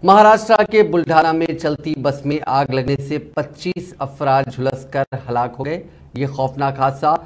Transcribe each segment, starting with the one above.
महाराष्ट्र के बुल्ढाना में चलती बस में आग लगने से 25 अफराद झुलसकर हलाक हो गए। ये खौफनाक हादसा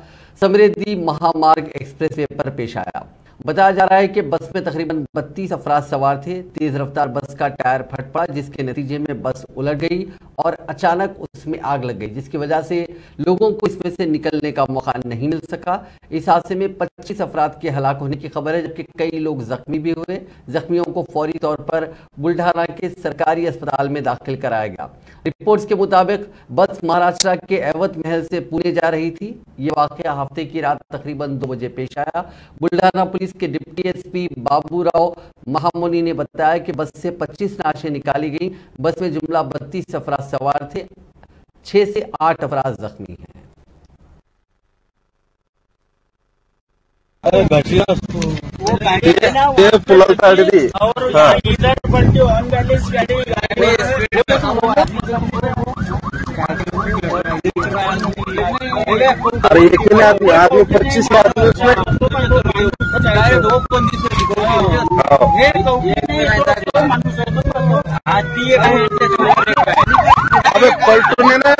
समृद्धि महामार्ग एक्सप्रेसवे पर पेश आया। बताया जा रहा है कि बस में तकरीबन 32 अफराद सवार थे। तेज रफ्तार बस का टायर फट पड़ा, जिसके नतीजे में बस उलट गई और अचानक उसमें आग लग गई, जिसकी वजह से लोगों को इसमें से निकलने का मौका नहीं मिल सका। इस हादसे में 25 अफराद के हलाक होने की खबर है, जबकि कई लोग जख्मी भी हुए। जख्मियों को फौरी तौर पर बुल्ढाना के सरकारी अस्पताल में दाखिल कराया गया। रिपोर्ट्स के मुताबिक बस महाराष्ट्र के एवत महल से पुणे जा रही थी। ये वाकया हफ्ते की रात तकरीबन 2 बजे पेश आया। बुल्ढाना पुलिस के डिप्टी एसपी बाबूराव महामुनि ने बताया कि बस से 25 लाशें निकाली गई। बस में जुमला 32 अफराद सवार थे। 6 से 8 अफराद जख्मी हैं। अरे एक ही आदमी आदमी 25 आदमी उसमें अबे पलटूने ना